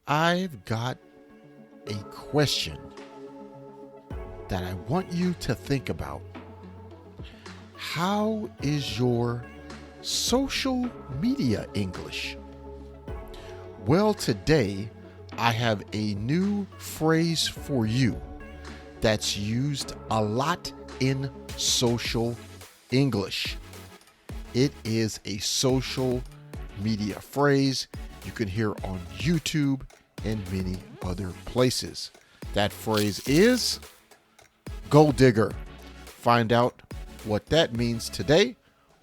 I've got a question that I want you to think about. How is your social media English? Well, today I have a new phrase for you that's used a lot in social English. It is a social media phrase you can hear on YouTube and many other places. That phrase is gold digger. Find out what that means today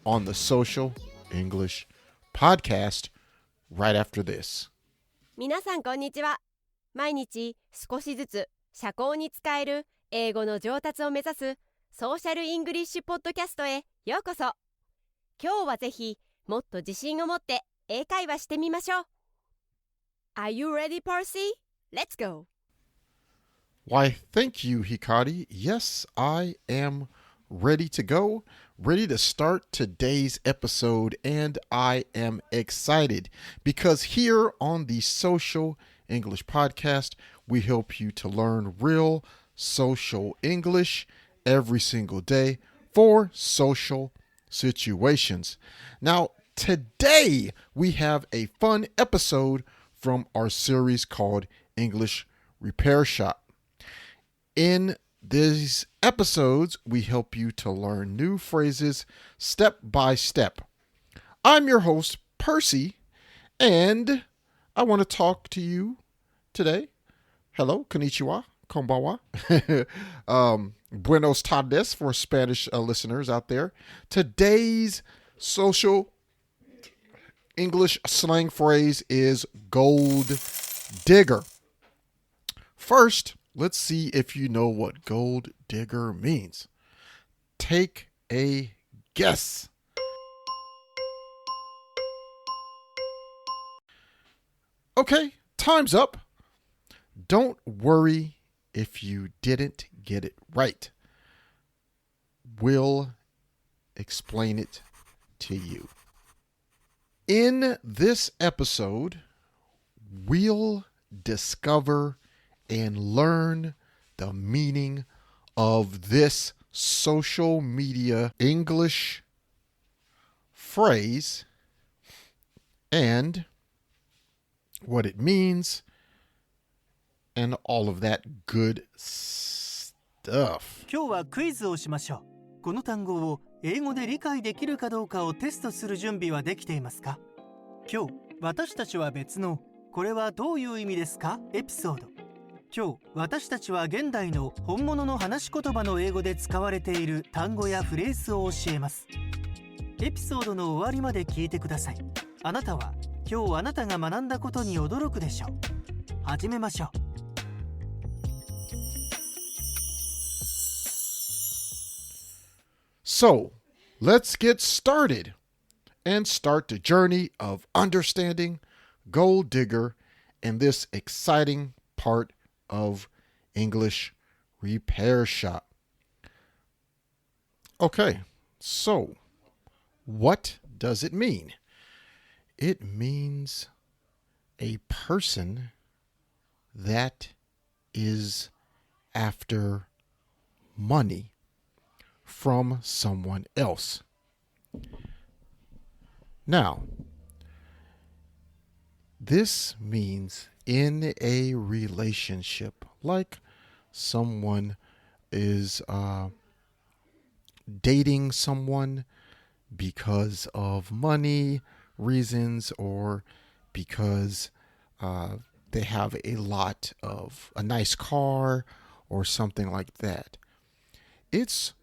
on the Social English Podcast right after this. 皆さんこんにちは。毎日少しずつ社交に使える英語の上達を目指すソーシャルイングリッシュポッドキャストへようこそ。今日はぜひもっと自信を持って英会話してみましょう。Are you ready, Percy? Let's go! Why, thank you, Hikari. Yes, I am ready to go, ready to start today's episode, and I am excited because here on the Social English Podcast, we help you to learn real social English every single day for social situations. Now, today we have a fun episode from our series called English Repair Shop. In these episodes, we help you to learn new phrases step by step. I'm your host, Percy, and I want to talk to you today. Hello, konnichiwa, konbanwa. Buenos tardes for Spanish listeners out there. Today's social English slang phrase is gold digger. First, let's see if you know what gold digger means. Take a guess. Okay, time's up. Don't worry if you didn't get it right. We'll explain it to you. In this episode, we'll discover and learn the meaning of this social media English phrase and what it means and all of that good stuff. 今日はクイズをしましょう。この単語を英語で理解できるかどうかをテストする準備はできていますか？今日、私たちは別のこれはどういう意味ですか？エピソード。今日、私たちは現代の本物の話し言葉の英語で使われている単語やフレーズを教えます。エピソードの終わりまで聞いてください。あなたは今日あなたが学んだことに驚くでしょう。始めましょう。So, let's get started and start the journey of understanding gold digger in this exciting part of English Repair Shop. Okay, so what does it mean? It means a person that is after money from someone else. Now, this means in a relationship, like someone is dating someone because of money reasons or because they have a nice car or something like that. It's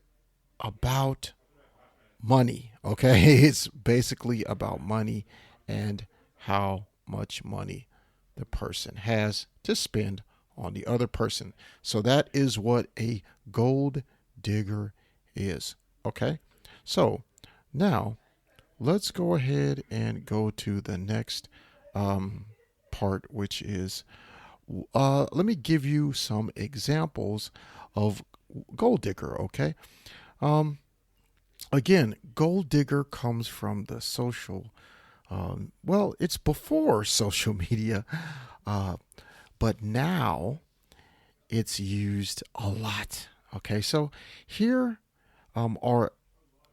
about money, okay? It's basically about money and how much money the person has to spend on the other person. So that is what a gold digger is, okay? So now let's go ahead and go to the next part, which is let me give you some examples of gold digger, okay? Again, gold digger comes from the social, it's before social media. but now it's used a lot. Okay, so here are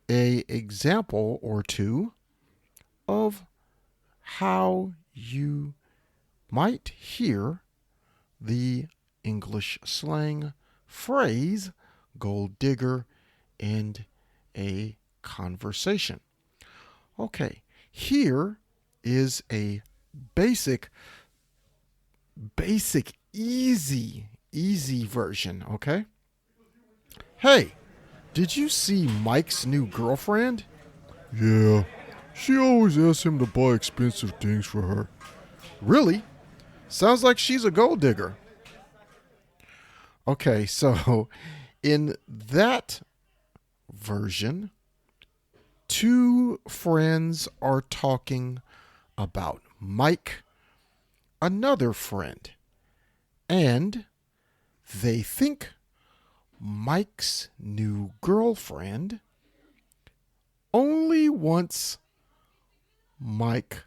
a example or two of how you might hear the English slang phrase gold digger in a conversation. Okay, here is a basic, easy version, okay? Hey, did you see Mike's new girlfriend? Yeah, she always asks him to buy expensive things for her. Really? Sounds like she's a gold digger. Okay, so in that version, two friends are talking about Mike, another friend, and they think Mike's new girlfriend only wants Mike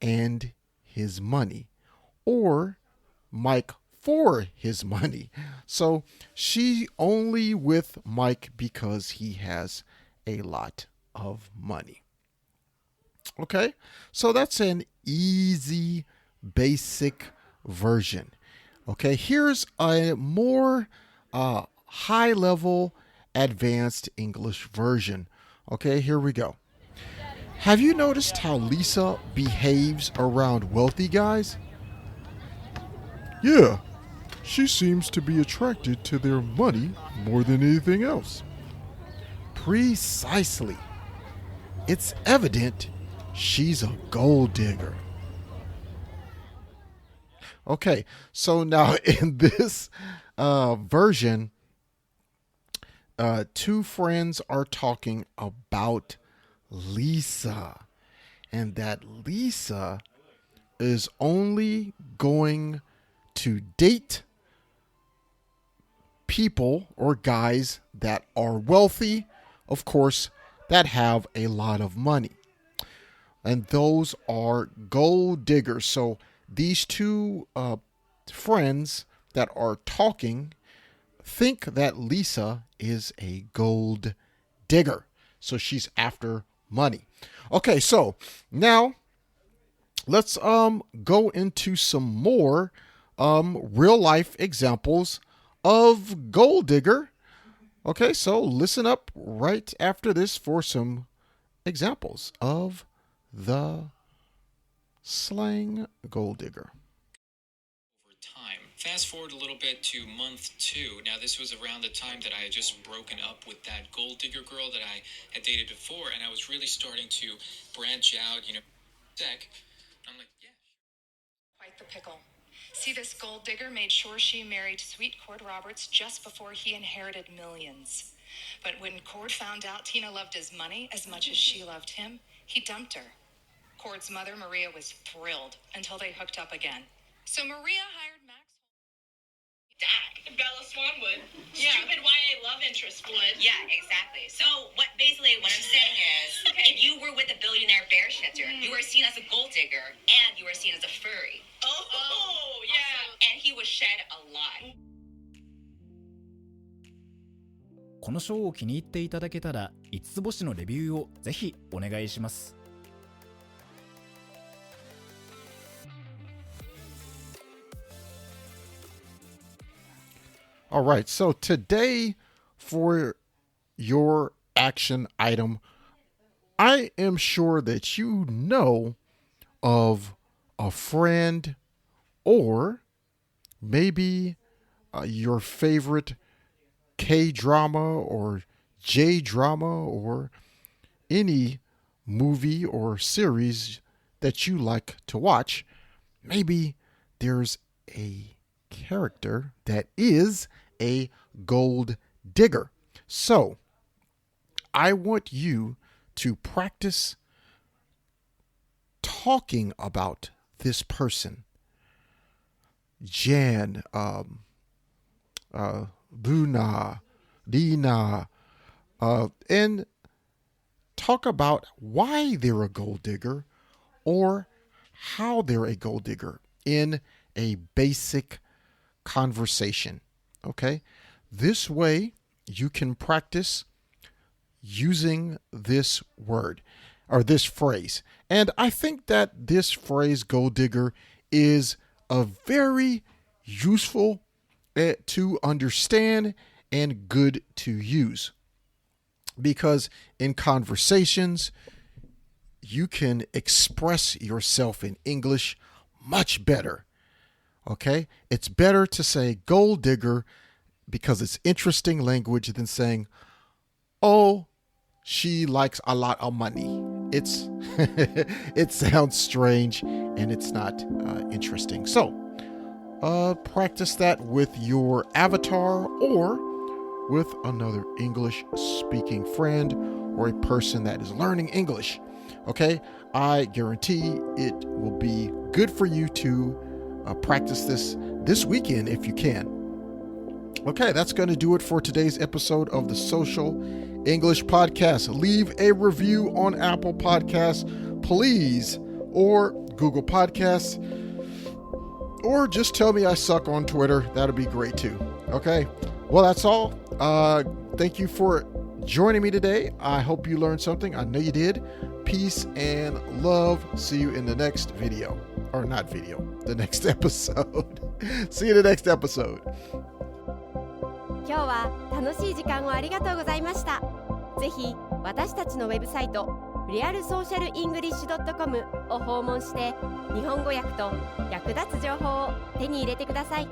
and his money, or Mike for his money. So she only with Mike because he has a lot of money. Okay, so that's an easy, basic version. Okay, here's a more high-level, advanced English version. Okay, here we go. Have you noticed how Lisa behaves around wealthy guys? Yeah, she seems to be attracted to their money more than anything else. Precisely. It's evident she's a gold digger. Okay, so now in this version, two friends are talking about Lisa, and that Lisa is only going to date people or guys that are wealthy, of course, that have a lot of money. And those are gold diggers. So these two friends that are talking think that Lisa is a gold digger. So she's after money. Okay, so now let's go into some more real life examples of gold digger. Okay, so listen up right after this for some examples of the slang gold digger. Over time. Fast forward a little bit to month 2. Now, this was around the time that I had just broken up with that gold digger girl that I had dated before, and I was really starting to branch out, I'm like, yeah. Quite the pickle. See, this gold digger made sure she married sweet Cord Roberts just before he inherited millions. But when Cord found out Tina loved his money as much as she loved him, he dumped her. Cord's mother, Maria, was thrilled until they hooked up again. So Maria hired Max. Dak. Bella Swan would. Yeah. Stupid YA love interest would. Yeah, exactly. So what I'm saying is, Okay. if you were with a billionaire bear shitter, you were seen as a gold digger and you were seen as a furry. Oh, yeah. And he would shed a lot. このショーを気に入っていただけたら5つ星のレビューをぜひお願いします。All right, so today for your action item, I am sure that you know of a friend or maybe your favorite K-drama or J-drama or any movie or series that you like to watch. Maybe there's a character that is a gold digger. So I want you to practice talking about this person. Jan, Luna, Lena, and talk about why they're a gold digger or how they're a gold digger. in a basic conversation. Okay? This way you can practice using this word or this phrase. And I think that this phrase, gold digger, is a very useful to understand and good to use. Because in conversations, you can express yourself in English much better. Okay? It's better to say gold digger because it's interesting language than saying, oh, she likes a lot of money. It's it sounds strange and it's not interesting. So practice that with your avatar or with another English speaking friend or a person that is learning English. Okay, I guarantee it will be good for you to practice this weekend if you can. Okay, that's going to do it for today's episode of the Social English Podcast. Leave a review on Apple Podcasts, please, or Google Podcasts, or just tell me I suck on Twitter. That'll be great too. Okay, well, that's all. Thank you for joining me today. I hope you learned something. I know you did. Peace and love. See you in the next video. Or not video, the next episode. See you in the next episode. 今日は楽しい時間をありがとうございました。ぜひ私たちのウェブサイト realsocialenglish.com を訪問して日本語訳と役立つ情報を手に入れてください。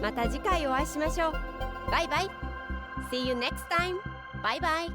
また次回お会いしましょう。バイバイ。See you next time. Bye bye.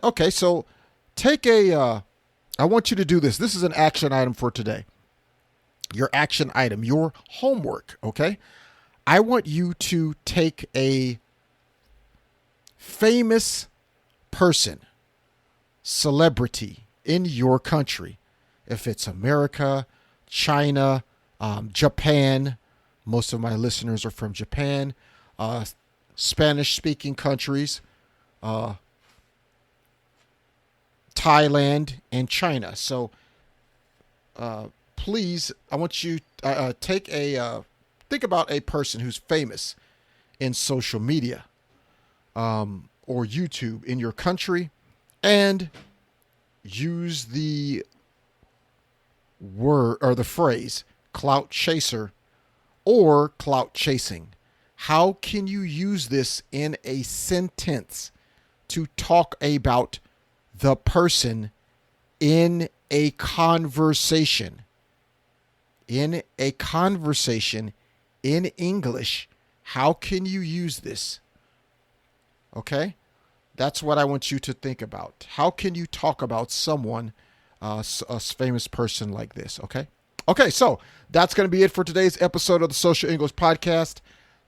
Okay, so take I want you to do this. This is an action item for today. Your action item, your homework, okay? I want you to take a famous person, celebrity in your country. If it's America, China, Japan, most of my listeners are from Japan, Spanish-speaking countries, Thailand, and China. So please, I want you to think about a person who's famous in social media or YouTube in your country, and use the word or the phrase clout chaser or clout chasing. How can you use this in a sentence to talk about the person in a conversation? In a conversation in English, how can you use this? Okay? That's what I want you to think about. How can you talk about someone, a famous person like this? Okay? Okay, so that's going to be it for today's episode of the Social English Podcast.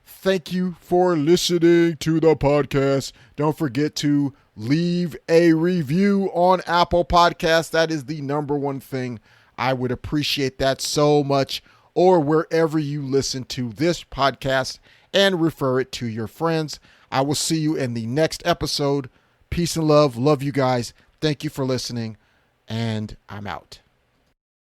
Thank you for listening to the podcast. Don't forget to leave a review on Apple Podcasts. That is the number one thing. I would appreciate that so much. Or wherever you listen to this podcast, and refer it to your friends. I will see you in the next episode. Peace and love. Love you guys. Thank you for listening. And I'm out.